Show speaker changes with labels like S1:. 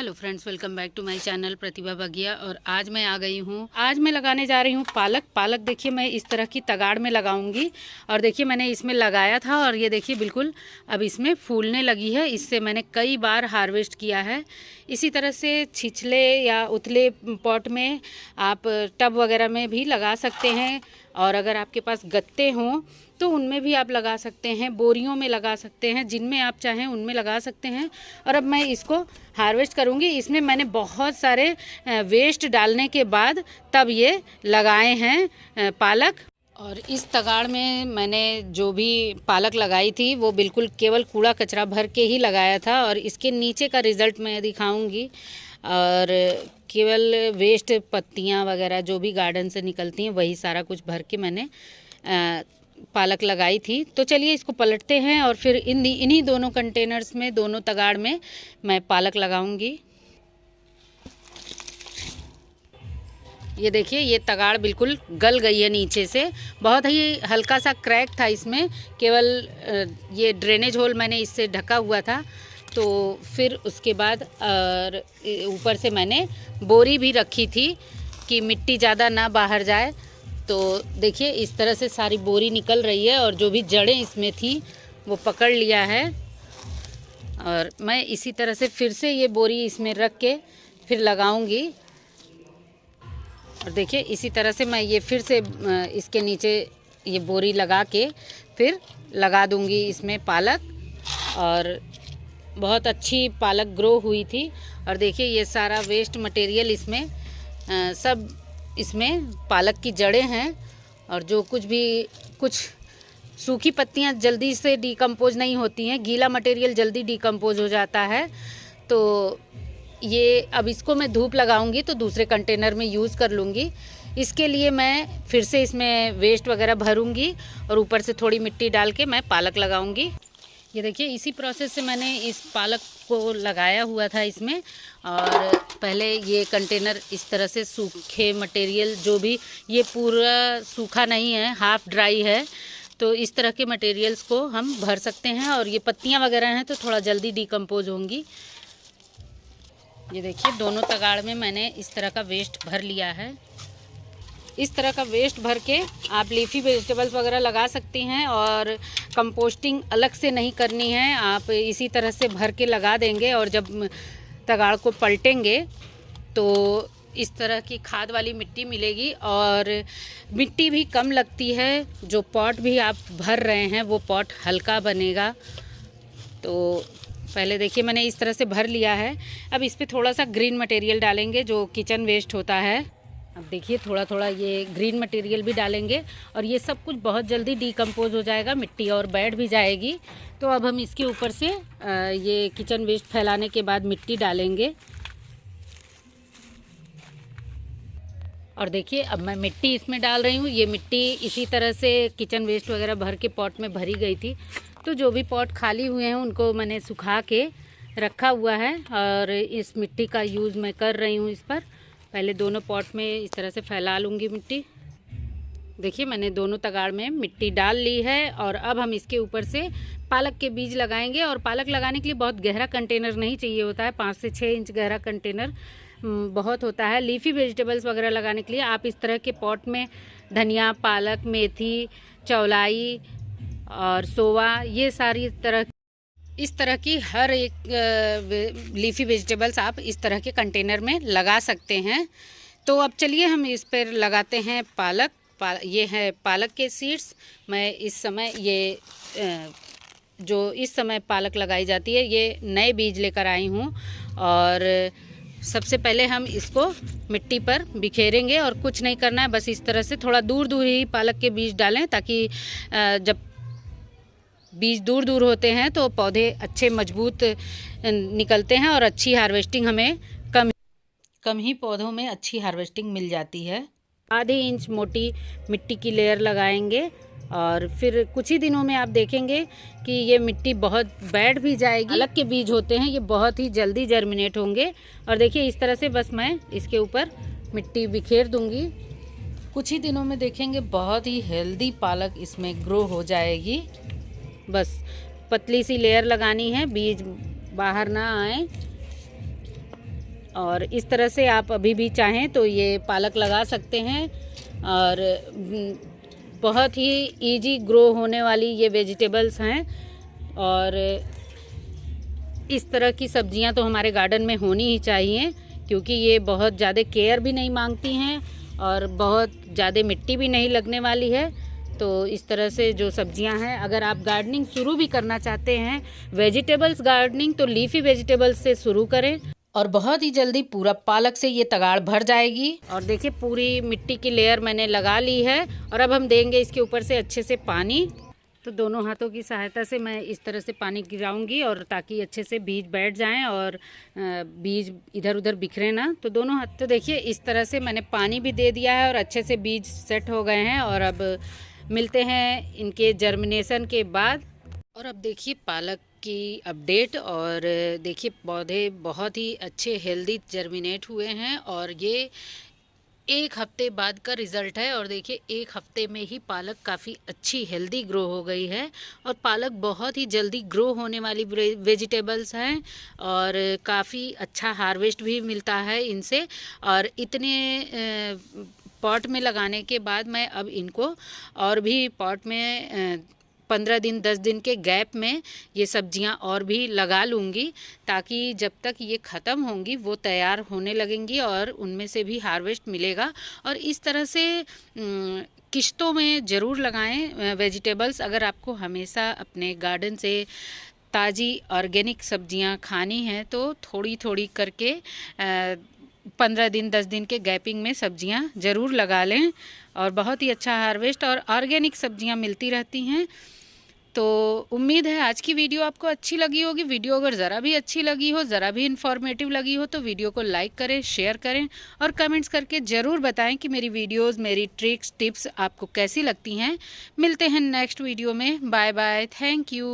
S1: Hello friends, welcome back to my channel Pratibha Bagiya. और आज मैं आ गई हूँ, आज मैं लगाने जा रही हूँ पालक। देखिए मैं इस तरह की तगाड़ में लगाऊंगी। और देखिए मैंने इसमें लगाया था और ये देखिए बिल्कुल अब इसमें फूलने लगी है। इससे मैंने कई बार हार्वेस्ट किया है। इसी तरह से छिछले या उथले पॉट में आप टब वगैरह में भी लगा सकते हैं। और अगर आपके पास गत्ते हों तो उनमें भी आप लगा सकते हैं, बोरियों में लगा सकते हैं, जिनमें आप चाहें उनमें लगा सकते हैं। और अब मैं इसको हार्वेस्ट करूंगी। इसमें मैंने बहुत सारे वेस्ट डालने के बाद तब ये लगाए हैं पालक। और इस तगाड़ में मैंने जो भी पालक लगाई थी वो बिल्कुल केवल कूड़ा कचरा भर के ही लगाया था। और इसके नीचे का रिज़ल्ट मैं दिखाऊंगी। और केवल वेस्ट पत्तियां वगैरह जो भी गार्डन से निकलती हैं वही सारा कुछ भर के मैंने पालक लगाई थी। तो चलिए इसको पलटते हैं और फिर इन्हीं दोनों कंटेनर्स में, दोनों तगाड़ में मैं पालक लगाऊंगी। ये देखिए ये तगाड़ बिल्कुल गल गई है नीचे से, बहुत ही हल्का सा क्रैक था इसमें। केवल ये ड्रेनेज होल मैंने इससे ढका हुआ था। तो फिर उसके बाद और ऊपर से मैंने बोरी भी रखी थी कि मिट्टी ज़्यादा ना बाहर जाए। तो देखिए इस तरह से सारी बोरी निकल रही है और जो भी जड़ें इसमें थी वो पकड़ लिया है। और मैं इसी तरह से फिर से ये बोरी इसमें रख के फिर लगाऊंगी। और देखिए इसी तरह से मैं ये फिर से इसके नीचे ये बोरी लगा के फिर लगा दूंगी इसमें पालक। और बहुत अच्छी पालक ग्रो हुई थी। और देखिए ये सारा वेस्ट मटेरियल इसमें सब इसमें पालक की जड़ें हैं। और जो कुछ सूखी पत्तियां जल्दी से डिकम्पोज नहीं होती हैं, गीला मटेरियल जल्दी डिकम्पोज हो जाता है। तो ये अब इसको मैं धूप लगाऊंगी तो दूसरे कंटेनर में यूज़ कर लूँगी। इसके लिए मैं फिर से इसमें वेस्ट वगैरह भरूंगी और ऊपर से थोड़ी मिट्टी डाल के मैं पालक लगाऊंगी। ये देखिए इसी प्रोसेस से मैंने इस पालक को लगाया हुआ था इसमें। और पहले ये कंटेनर इस तरह से सूखे मटेरियल, जो भी ये पूरा सूखा नहीं है, हाफ़ ड्राई है, तो इस तरह के मटेरियल्स को हम भर सकते हैं। और ये पत्तियां वगैरह हैं तो थोड़ा जल्दी डिकम्पोज होंगी। ये देखिए दोनों तगाड़ में मैंने इस तरह का वेस्ट भर लिया है। इस तरह का वेस्ट भर के आप लीफी वेजिटेबल्स वगैरह लगा सकती हैं। और कंपोस्टिंग अलग से नहीं करनी है, आप इसी तरह से भर के लगा देंगे। और जब तगाड़ को पलटेंगे तो इस तरह की खाद वाली मिट्टी मिलेगी और मिट्टी भी कम लगती है। जो पॉट भी आप भर रहे हैं वो पॉट हल्का बनेगा। तो पहले देखिए मैंने इस तरह से भर लिया है। अब इस पर थोड़ा सा ग्रीन मटेरियल डालेंगे जो किचन वेस्ट होता है। अब देखिए थोड़ा थोड़ा ये ग्रीन मटेरियल भी डालेंगे और ये सब कुछ बहुत जल्दी डिकम्पोज हो जाएगा, मिट्टी और बैठ भी जाएगी। तो अब हम इसके ऊपर से ये किचन वेस्ट फैलाने के बाद मिट्टी डालेंगे। और देखिए अब मैं मिट्टी इसमें डाल रही हूँ। ये मिट्टी इसी तरह से किचन वेस्ट वगैरह भर के पॉट में भरी गई थी। तो जो भी पॉट खाली हुए हैं उनको मैंने सुखा के रखा हुआ है और इस मिट्टी का यूज़ मैं कर रही हूँ इस पर। पहले दोनों पॉट में इस तरह से फैला लूँगी मिट्टी। देखिए मैंने दोनों तगाड़ में मिट्टी डाल ली है। और अब हम इसके ऊपर से पालक के बीज लगाएंगे। और पालक लगाने के लिए बहुत गहरा कंटेनर नहीं चाहिए होता है, 5 से 6 इंच गहरा कंटेनर बहुत होता है। लीफी वेजिटेबल्स वगैरह लगाने के लिए आप इस तरह के पॉट में धनिया, पालक, मेथी, चौलाई और सोवा, ये सारी इस तरह की हर एक लीफी वेजिटेबल्स आप इस तरह के कंटेनर में लगा सकते हैं। तो अब चलिए हम इस पर लगाते हैं पालक। ये है पालक के सीड्स। मैं इस समय ये जो इस समय पालक लगाई जाती है ये नए बीज लेकर आई हूँ। और सबसे पहले हम इसको मिट्टी पर बिखेरेंगे और कुछ नहीं करना है, बस इस तरह से थोड़ा दूर दूर ही पालक के बीज डालें ताकि जब बीज दूर दूर होते हैं तो पौधे अच्छे मजबूत निकलते हैं और अच्छी हार्वेस्टिंग हमें कम ही पौधों में अच्छी हार्वेस्टिंग मिल जाती है। आधे इंच मोटी मिट्टी की लेयर लगाएंगे और फिर कुछ ही दिनों में आप देखेंगे कि ये मिट्टी बहुत बैठ भी जाएगी। पालक के बीज होते हैं ये बहुत ही जल्दी जर्मिनेट होंगे। और देखिए इस तरह से बस मैं इसके ऊपर मिट्टी बिखेर दूंगी। कुछ ही दिनों में देखेंगे बहुत ही हेल्दी पालक इसमें ग्रो हो जाएगी। बस पतली सी लेयर लगानी है, बीज बाहर ना आए। और इस तरह से आप अभी भी चाहें तो ये पालक लगा सकते हैं। और बहुत ही इजी ग्रो होने वाली ये वेजिटेबल्स हैं। और इस तरह की सब्जियां तो हमारे गार्डन में होनी ही चाहिए, क्योंकि ये बहुत ज़्यादा केयर भी नहीं मांगती हैं और बहुत ज़्यादा मिट्टी भी नहीं लगने वाली है। तो इस तरह से जो सब्जियां हैं, अगर आप गार्डनिंग शुरू भी करना चाहते हैं वेजिटेबल्स गार्डनिंग, तो लीफी वेजिटेबल्स से शुरू करें और बहुत ही जल्दी पूरा पालक से ये तगाड़ भर जाएगी। और देखिए पूरी मिट्टी की लेयर मैंने लगा ली है और अब हम देंगे इसके ऊपर से अच्छे से पानी। तो दोनों हाथों की सहायता से मैं इस तरह से पानी गिराऊंगी और ताकि अच्छे से बीज बैठ जाएं और बीज इधर उधर बिखरे ना। तो दोनों हाथ, तो देखिए इस तरह से मैंने पानी भी दे दिया है और अच्छे से बीज सेट हो गए हैं। और अब मिलते हैं इनके जर्मिनेशन के बाद। और अब देखिए पालक की अपडेट। और देखिए पौधे बहुत ही अच्छे हेल्दी जर्मिनेट हुए हैं और ये 1 हफ्ते बाद का रिज़ल्ट है। और देखिए 1 हफ्ते में ही पालक काफ़ी अच्छी हेल्दी ग्रो हो गई है। और पालक बहुत ही जल्दी ग्रो होने वाली वेजिटेबल्स हैं और काफ़ी अच्छा हार्वेस्ट भी मिलता है इनसे। और इतने पॉट में लगाने के बाद मैं अब इनको और भी पॉट में 15 दिन 10 दिन के गैप में ये सब्जियां और भी लगा लूँगी, ताकि जब तक ये ख़त्म होंगी वो तैयार होने लगेंगी और उनमें से भी हार्वेस्ट मिलेगा। और इस तरह से किश्तों में ज़रूर लगाएं वेजिटेबल्स। अगर आपको हमेशा अपने गार्डन से ताज़ी ऑर्गेनिक सब्जियां खानी हैं तो थोड़ी थोड़ी करके 15 दिन 10 दिन के गैपिंग में सब्जियां ज़रूर लगा लें और बहुत ही अच्छा हार्वेस्ट और ऑर्गेनिक सब्जियां मिलती रहती हैं। तो उम्मीद है आज की वीडियो आपको अच्छी लगी होगी। वीडियो अगर ज़रा भी अच्छी लगी हो, ज़रा भी इन्फॉर्मेटिव लगी हो, तो वीडियो को लाइक करें, शेयर करें और कमेंट्स करके ज़रूर बताएं कि मेरी वीडियोस, मेरी ट्रिक्स, टिप्स आपको कैसी लगती हैं। मिलते हैं नेक्स्ट वीडियो में। Bye bye, thank you.